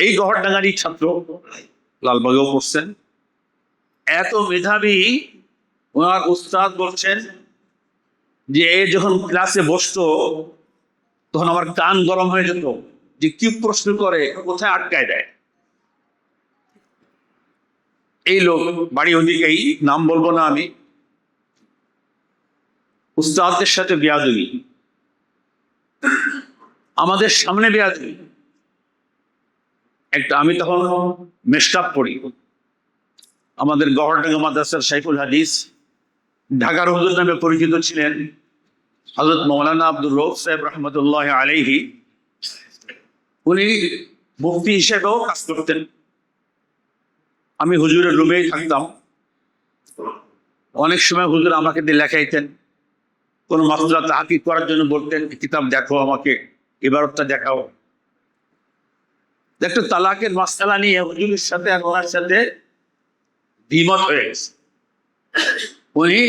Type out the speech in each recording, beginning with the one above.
এই গহরডাঙ্গারই ছাত্র, লালবাগেও পড়ছেন। এত মেধাবী, ওনার উস্তাদ বলছেন যে যখন ক্লাসে বসতো তখন আমার কান গরম হয়ে যেত, যে কি প্রশ্ন করে, কোথায় আটকায় দেয়। এই লোক বাড়ি ওদিকেই, নাম বলবো না আমি। উস্তাদের সাথে বেয়াদবি, আমাদের সামনে বেয়াদবি। একটা, আমি তখন মেশকাত পড়ি, আমাদের গহরডাঙ্গা মাদ্রাসার শাইখুল হাদিস, ঢাকার হুজুর নামে পরিচিত ছিলেন হযরত মাওলানা আব্দুর রউফ সাহেব রহমতুল্লাহ আলাইহি। উনি মুফতি হিসেবেও কাজ করতেন। আমি হুজুরের রুমেই থাকতাম। অনেক সময় হুজুর আমাকে দিয়ে লেখাইতেন, কোনো মাসলা তাহকিক করার জন্য বলতেন, কিতাব দেখো, আমাকে ইবারতটা দেখাও। একটা তালাকের মাসলা নিয়ে হুজুরের সাথে আর ওনার সাথে দ্বিমত হয়ে গেছে। উনি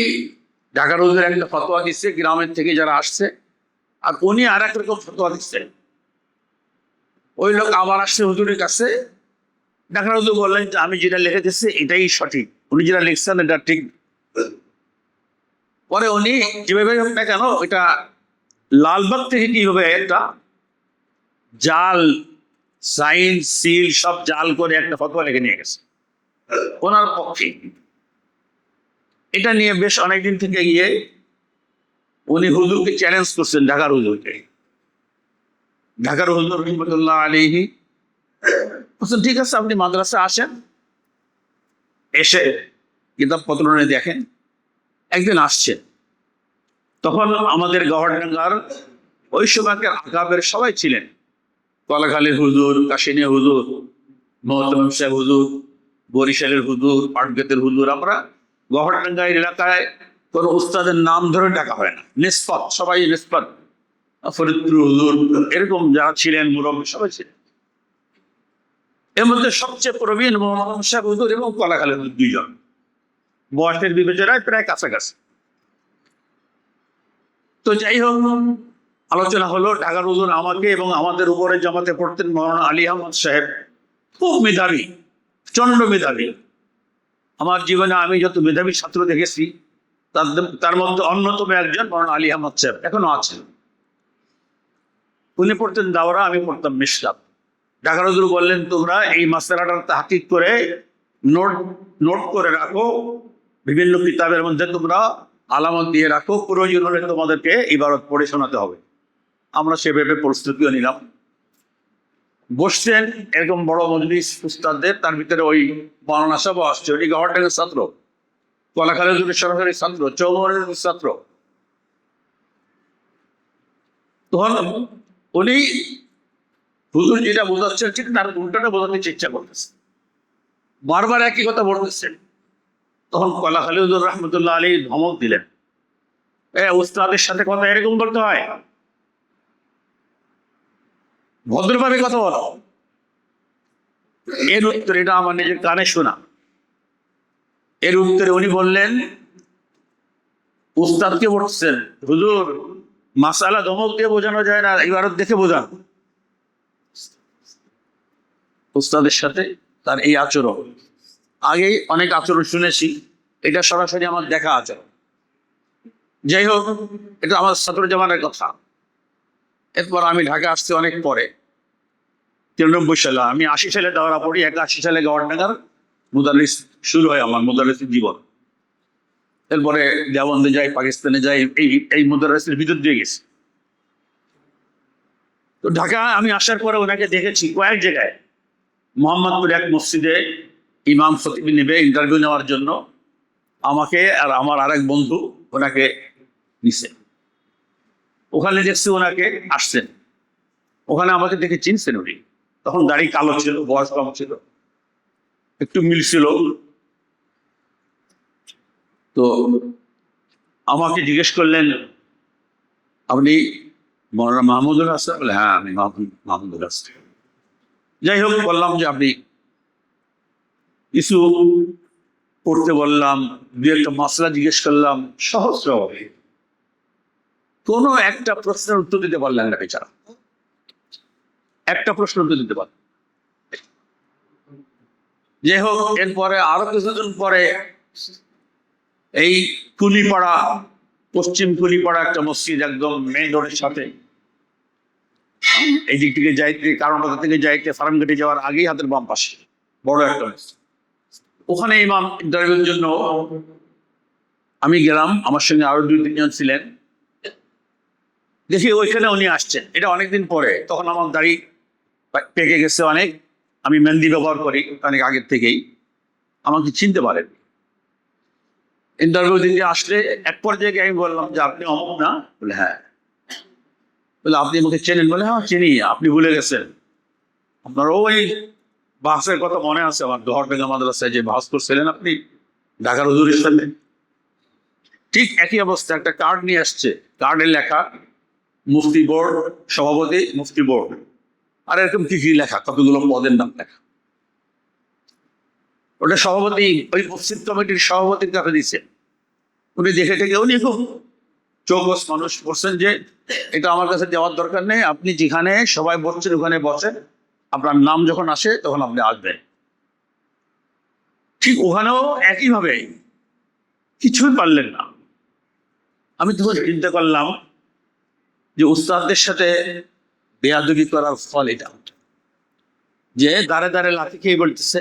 ঢাকার হুজুর একটা ফতোয়া দিচ্ছে গ্রামের থেকে যারা আসছে, আর উনি আর এক রকম ফতোয়া দিচ্ছেন। ওই লোক আবার আসছে হুজুরের কাছে, ঢাকার হুজুর বললেন যে আমি যেটা লিখে দিচ্ছি এটাই সঠিক, উনি যেটা লিখছেন এটা ঠিক। পরে উনি যেভাবে হোক না কেন, এটা লালবাগ থেকে কিভাবে একটা জাল, সাইন সিল সব জাল করে একটা ফতোয়া লিখে নিয়ে গেছে ওনার পক্ষে। এটা নিয়ে বেশ অনেকদিন থেকে গিয়ে উনি হুজুরকে চ্যালেঞ্জ করছেন, ঢাকার হুজুরকে। ঢাকার হুজুর রহমতুল্লাহ আলাইহি বলছেন, ঠিক আছে আপনি মাদ্রাসা আসেন, এসে কিতাবপত্র নিয়ে দেখেন। একদিন আসছে, তখন আমাদের গহরডাঙ্গার ওই সময়কার আকাবের সবাই ছিলেন, কলাখালীর হুজুর, কাশিনিয়া হুজুর, মোহতরম সাহেব হুজুর, বরিশালের হুজুর, পাটগেতের হুজুর। আমরা গহরডাঙ্গা এলাকায় কোনো উস্তাদের নাম ধরে ডাকা হয় না, নিসবত, সবাই নিসবত। ফরিদপুর হুজুর, এরকম যারা ছিলেন মুরব্বী সবাই ছিলেন। এর মধ্যে সবচেয়ে প্রবীণ মোহাম্মদ সাহেব হুজুর এবং কলাখালীর হুজুর, দুইজন। বয়সের বিবেচনায় প্রায় কাছাকাছি। তো যাই হোক, আলোচনা হলো। ঢাকার হুজুর আমাকে এবং আমাদের উপরে জামাতে পড়তেন মৌলানা আলী আহমদ সাহেব, খুব মেধাবী, প্রচন্ড মেধাবী। আমার জীবনে আমি যত মেধাবী ছাত্র দেখেছি তার মধ্যে অন্যতম একজন মৌলানা আলী আহমদ সাহেব, এখনো আছেন। উনি পড়তেন দাওরা, আমি পড়তাম মিশকাত। ঢাকার হুজুর বললেন, তোমরা এই মাসআলাটার তাহকিক করে নোট করে রাখো, বিভিন্ন কিতাবের মধ্যে তোমরা আলামত দিয়ে রাখো, প্রয়োজন হলে তোমাদেরকে ইবারত পড়ে শোনাতে হবে। আমরা সেভাবে প্রস্তুতিও নিলাম। বসছেন এরকম বড় মজলিস উস্তাদদের, তার ভিতরে ওই মাওলানা সাহেব আসছে, উনি গহরডাঙ্গার ছাত্র, কলাখালী হুজুরের সরাসরি ছাত্র, চৌমনের ছাত্র। তখন উনি হুজুর যেটা বোঝাচ্ছেন ঠিক তার উল্টাটা বোঝাতে চেষ্টা করতেছে, বারবার একই কথা বলতেছেন। তখন কলাখালী হুজুর রহমতুল্লাহ আলী ধমক দিলেন, উস্তাদের সাথে কথা এরকম বলতে হয়, ভদ্রভাবে কথা বলো। এর উত্তর, এটা আমার নিজের কানে শোনা, এর উত্তরে উনি বললেন, উস্তাদকে বলছেন, হুজুর মাসালা ধমক দিয়ে বোঝানো যায় না, ইবারত দেখে বোঝান। উস্তাদের সাথে তার এই আচরণ, আগেই অনেক আচরণ শুনেছি, এটা সরাসরি আমার দেখা আচরণ। যাই হোক, এটা আমার ছাত্র জামানের কথা। এরপর আমি ঢাকা আসছি অনেক পরে, 93 সালে। আমি 80 সালে দাওরা পড়ি, 81 সালে গভর্নর মুদারিস শুরু হয় আমার মুদারিসের জীবন। এরপরে দেওবন্দে যাই, পাকিস্তানে যাই, এই মুদারিসের ভিতর দিয়ে গেছি। তো ঢাকা আমি আসার পরে ওনাকে দেখেছি কয়েক জায়গায়। মোহাম্মদপুর এক মসজিদে ইমাম খতিব নেবে ইন্টারভিউ নেওয়ার জন্য, আমাকে আর আমার আরেক বন্ধু ওনাকে নিছে। ওখানে দেখছি ওনাকে আসছেন, ওখানে আমাকে দেখে চিনছেন উনি। তখন দাড়ি কালো ছিল, বয়স কম ছিল, একটু মিল ছিল। তো আমাকে জিজ্ঞেস করলেন, আপনি মৌলানা মাহমুদুল হাসান? বলে, হ্যাঁ আমি মাহমুদুল হাসান। যাই হোক, বললাম যে আপনি কিছু পড়তে বললাম, দু একটা মশলা জিজ্ঞেস করলাম, সহজ স্বভাবে। কোনো একটা প্রশ্নের উত্তর দিতে পারলেন না বেচারা, একটা প্রশ্ন উত্তর দিতে পারলেন। যে হোক, এরপরে আরো কিছুদিন পরে এই কুলিপাড়া, পশ্চিম কুলিপাড়া একটা মসজিদ, একদম মেইন রোডের সাথে, এই দিক থেকে যাইতে, কারণ থেকে যাইতে ফার্মগেটে যাওয়ার আগেই হাতের বাম পাশে বড় একটা মসজিদ। ওখানে ইমাম ইন্টারভিউর জন্য আমি গেলাম, আমার সঙ্গে আরো 2-3 জন ছিলেন। দেখি ওইখানে উনি আসছেন, এটা অনেকদিন পরে, তখন আমার দাড়ি পেকে গেছে অনেক, আমি মেহেন্দি ব্যবহার করি অনেক আগের থেকেই, আমাকে চিনতে পারেন। ইন্টারভিউ দিতে আসলে এক পর্যায়ে আমি বললাম যে আপনি অমুক না? বলে হ্যাঁ। বলে আপনি আমাকে চেনেন? বলে হ্যাঁ চিনি। আপনি ভুলে গেছেন, আপনার ওই বাসের কথা মনে আছে আমার, দোহারডাঙ্গা মাদ্রাসায় যে বাস করছিলেন আপনি ঢাকার হুজুরের সাথে? ঠিক একই অবস্থা, একটা কার্ড নিয়ে আসছে, কার্ডে লেখা মুফতি বোর্ড সভাপতি, মুফতি বোর্ড, আর এরকম কি কি লেখা, কতগুলো পদের নাম লেখা। ওটা সভাপতি, ওই মসজিদ কমিটির সভাপতির কাছে দিচ্ছে। উনি দেখে থেকে উনি খুব চৌকস মানুষ, বলছেন যে এটা আমার কাছে দেওয়ার দরকার নেই, আপনি যেখানে সবাই বসছেন ওখানে বসেন, আপনার নাম যখন আসে তখন আপনি আসবেন। ঠিক ওখানেও একইভাবে কিছুই পারলেন না। আমি তখন চিন্তা করলাম যে উস্তাদদের সাথে বেয়াদবি করার ফল এটা, যে দাঁড়ে দাঁড়ে লাথি খেয়ে বলতেছে